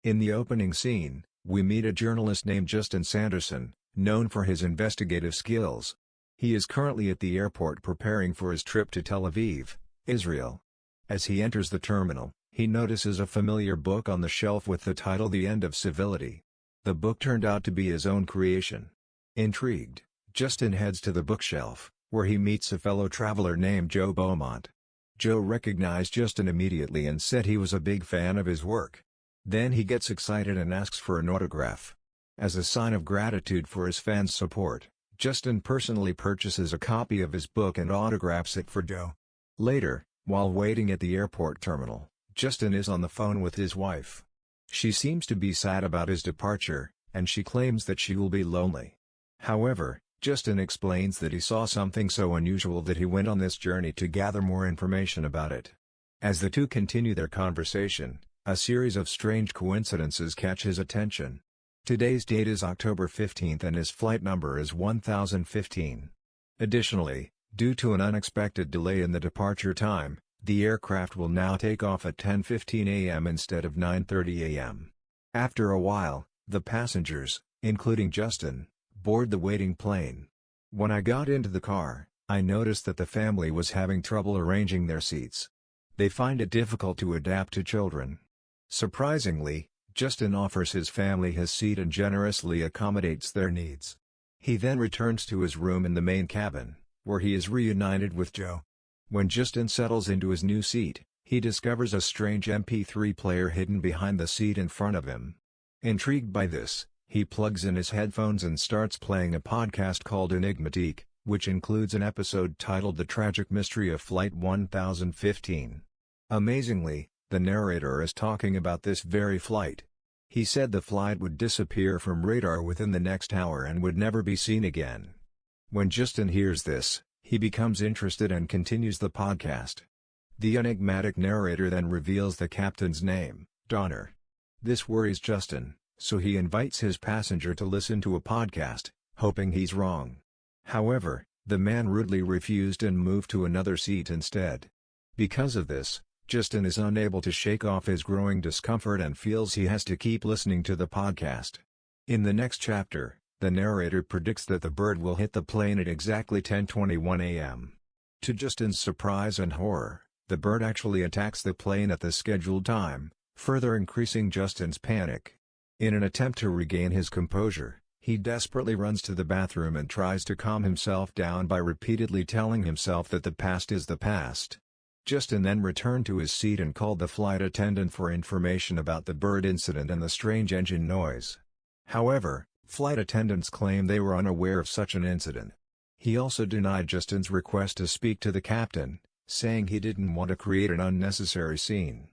In the opening scene, we meet a journalist named Justin Sanderson, known for his investigative skills. He is currently at the airport preparing for his trip to Tel Aviv, Israel. As he enters the terminal, he notices a familiar book on the shelf with the title The End of Civility. The book turned out to be his own creation. Intrigued, Justin heads to the bookshelf, where he meets a fellow traveler named Joe Beaumont. Joe recognized Justin immediately and said he was a big fan of his work. Then he gets excited and asks for an autograph. As a sign of gratitude for his fans' support, Justin personally purchases a copy of his book and autographs it for Joe. Later, while waiting at the airport terminal, Justin is on the phone with his wife. She seems to be sad about his departure, and she claims that she will be lonely. However, Justin explains that he saw something so unusual that he went on this journey to gather more information about it. As the two continue their conversation, a series of strange coincidences catch his attention. Today's date is October 15th and his flight number is 1015. Additionally, due to an unexpected delay in the departure time, the aircraft will now take off at 10:15 a.m. instead of 9:30 a.m. After a while, the passengers, including Justin, board the waiting plane. When I got into the car, I noticed that the family was having trouble arranging their seats. They find it difficult to adapt to children. Surprisingly, Justin offers his family his seat and generously accommodates their needs. He then returns to his room in the main cabin, where he is reunited with Joe. When Justin settles into his new seat, he discovers a strange MP3 player hidden behind the seat in front of him. Intrigued by this, he plugs in his headphones and starts playing a podcast called Enigmatique, which includes an episode titled The Tragic Mystery of Flight 1015. Amazingly, the narrator is talking about this very flight. He said the flight would disappear from radar within the next hour and would never be seen again. When Justin hears this, he becomes interested and continues the podcast. The enigmatic narrator then reveals the captain's name, Donner. This worries Justin, so he invites his passenger to listen to a podcast, hoping he's wrong. However, the man rudely refused and moved to another seat instead. Because of this, Justin is unable to shake off his growing discomfort and feels he has to keep listening to the podcast. In the next chapter, the narrator predicts that the bird will hit the plane at exactly 10:21 a.m. To Justin's surprise and horror, the bird actually attacks the plane at the scheduled time, further increasing Justin's panic. In an attempt to regain his composure, he desperately runs to the bathroom and tries to calm himself down by repeatedly telling himself that the past is the past. Justin then returned to his seat and called the flight attendant for information about the bird incident and the strange engine noise. However, flight attendants claim they were unaware of such an incident. He also denied Justin's request to speak to the captain, saying he didn't want to create an unnecessary scene.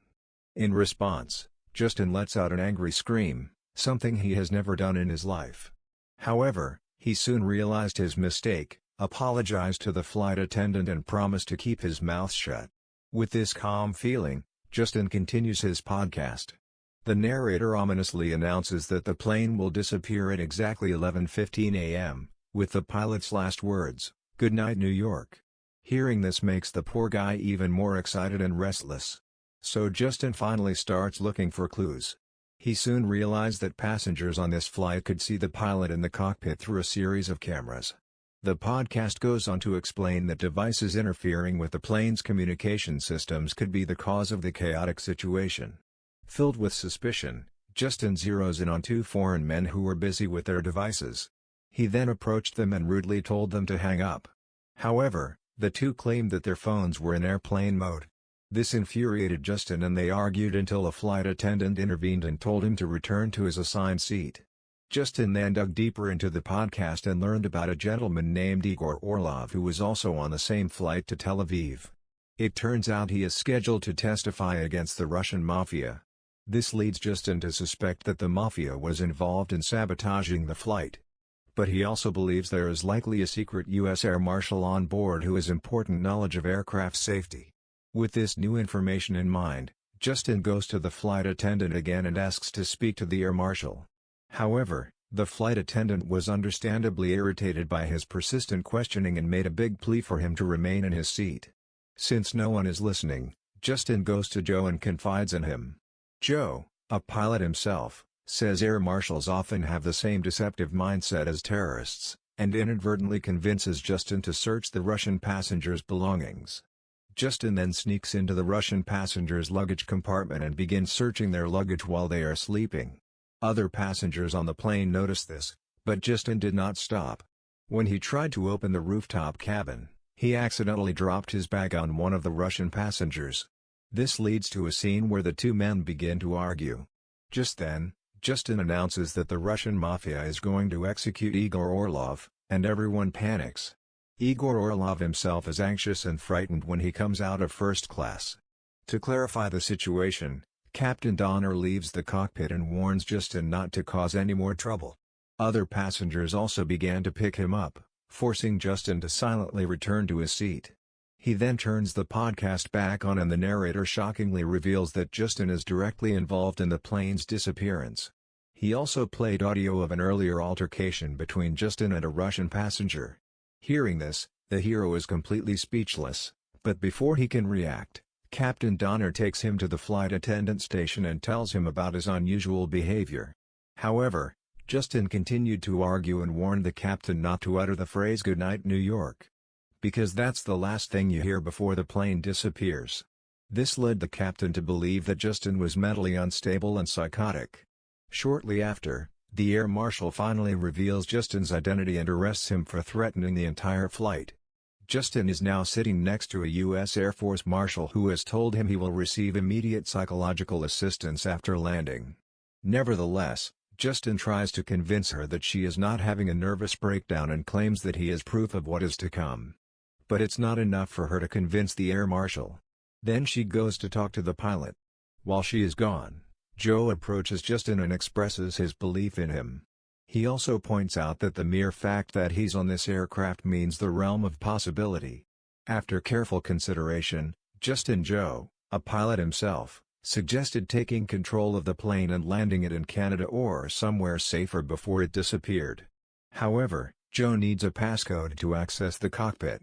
In response, Justin lets out an angry scream, something he has never done in his life. However, he soon realized his mistake, apologized to the flight attendant and promised to keep his mouth shut. With this calm feeling, Justin continues his podcast. The narrator ominously announces that the plane will disappear at exactly 11:15 a.m., with the pilot's last words, "Good night, New York." Hearing this makes the poor guy even more excited and restless. So Justin finally starts looking for clues. He soon realized that passengers on this flight could see the pilot in the cockpit through a series of cameras. The podcast goes on to explain that devices interfering with the plane's communication systems could be the cause of the chaotic situation. Filled with suspicion, Justin zeroes in on two foreign men who were busy with their devices. He then approached them and rudely told them to hang up. However, the two claimed that their phones were in airplane mode. This infuriated Justin and they argued until a flight attendant intervened and told him to return to his assigned seat. Justin then dug deeper into the podcast and learned about a gentleman named Igor Orlov who was also on the same flight to Tel Aviv. It turns out he is scheduled to testify against the Russian mafia. This leads Justin to suspect that the mafia was involved in sabotaging the flight. But he also believes there is likely a secret U.S. air marshal on board who has important knowledge of aircraft safety. With this new information in mind, Justin goes to the flight attendant again and asks to speak to the air marshal. However, the flight attendant was understandably irritated by his persistent questioning and made a big plea for him to remain in his seat. Since no one is listening, Justin goes to Joe and confides in him. "Joe, A pilot himself, says air marshals often have the same deceptive mindset as terrorists, and inadvertently convinces Justin to search the Russian passengers' belongings. Justin then sneaks into the Russian passengers' luggage compartment and begins searching their luggage while they are sleeping. Other passengers on the plane noticed this, but Justin did not stop. When he tried to open the rooftop cabin, he accidentally dropped his bag on one of the Russian passengers. This leads to a scene where the two men begin to argue. Just then, Justin announces that the Russian mafia is going to execute Igor Orlov, and everyone panics. Igor Orlov himself is anxious and frightened when he comes out of first class. To clarify the situation, Captain Donner leaves the cockpit and warns Justin not to cause any more trouble. Other passengers also began to pick him up, forcing Justin to silently return to his seat. He then turns the podcast back on and the narrator shockingly reveals that Justin is directly involved in the plane's disappearance. He also played audio of an earlier altercation between Justin and a Russian passenger. Hearing this, the hero is completely speechless, but before he can react, Captain Donner takes him to the flight attendant station and tells him about his unusual behavior. However, Justin continued to argue and warned the captain not to utter the phrase "Goodnight New York," because that's the last thing you hear before the plane disappears. This led the captain to believe that Justin was mentally unstable and psychotic. Shortly after, the air marshal finally reveals Justin's identity and arrests him for threatening the entire flight. Justin is now sitting next to a U.S. Air Force marshal who has told him he will receive immediate psychological assistance after landing. Nevertheless, Justin tries to convince her that she is not having a nervous breakdown and claims that he is proof of what is to come. But it's not enough for her to convince the air marshal. Then she goes to talk to the pilot. While she is gone, Joe approaches Justin and expresses his belief in him. He also points out that the mere fact that he's on this aircraft means the realm of possibility. After careful consideration, Joe, a pilot himself, suggested taking control of the plane and landing it in Canada or somewhere safer before it disappeared. However, Joe needs a passcode to access the cockpit.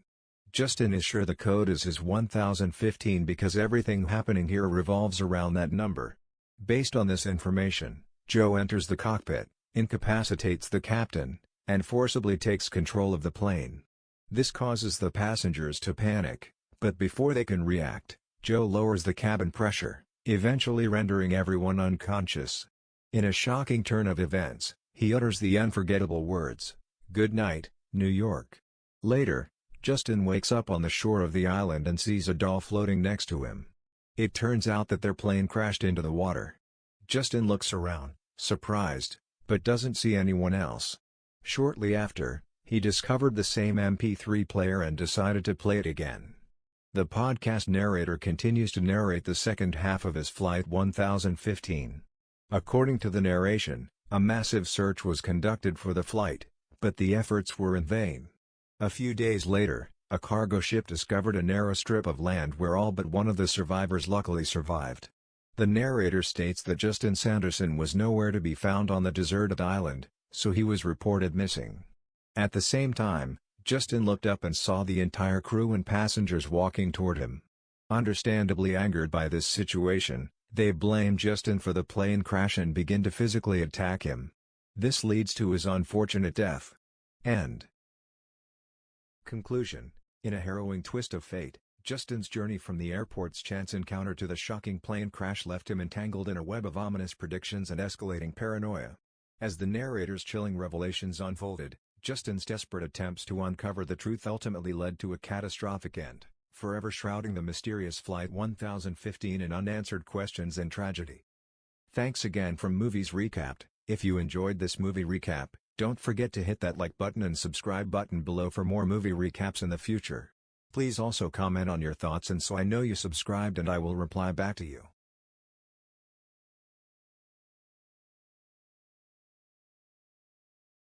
Justin is sure the code is his 1015 because everything happening here revolves around that number. Based on this information, Joe enters the cockpit, incapacitates the captain, and forcibly takes control of the plane. This causes the passengers to panic, but before they can react, Joe lowers the cabin pressure, eventually rendering everyone unconscious. In a shocking turn of events, he utters the unforgettable words, "Good night, New York." Later, Justin wakes up on the shore of the island and sees a doll floating next to him. It turns out that their plane crashed into the water. Justin looks around, surprised, but doesn't see anyone else. Shortly after, he discovered the same MP3 player and decided to play it again. The podcast narrator continues to narrate the second half of his Flight 1015. According to the narration, a massive search was conducted for the flight, but the efforts were in vain. A few days later, a cargo ship discovered a narrow strip of land where all but one of the survivors luckily survived. The narrator states that Justin Sanderson was nowhere to be found on the deserted island, so he was reported missing. At the same time, Justin looked up and saw the entire crew and passengers walking toward him. Understandably angered by this situation, they blame Justin for the plane crash and begin to physically attack him. This leads to his unfortunate death. End. Conclusion. In a harrowing twist of fate, Justin's journey from the airport's chance encounter to the shocking plane crash left him entangled in a web of ominous predictions and escalating paranoia. As the narrator's chilling revelations unfolded, Justin's desperate attempts to uncover the truth ultimately led to a catastrophic end, forever shrouding the mysterious Flight 1015 in unanswered questions and tragedy. Thanks again from Movies Recapped. If you enjoyed this movie recap, don't forget to hit that like button and subscribe button below for more movie recaps in the future. Please also comment on your thoughts and so I know you subscribed and I will reply back to you.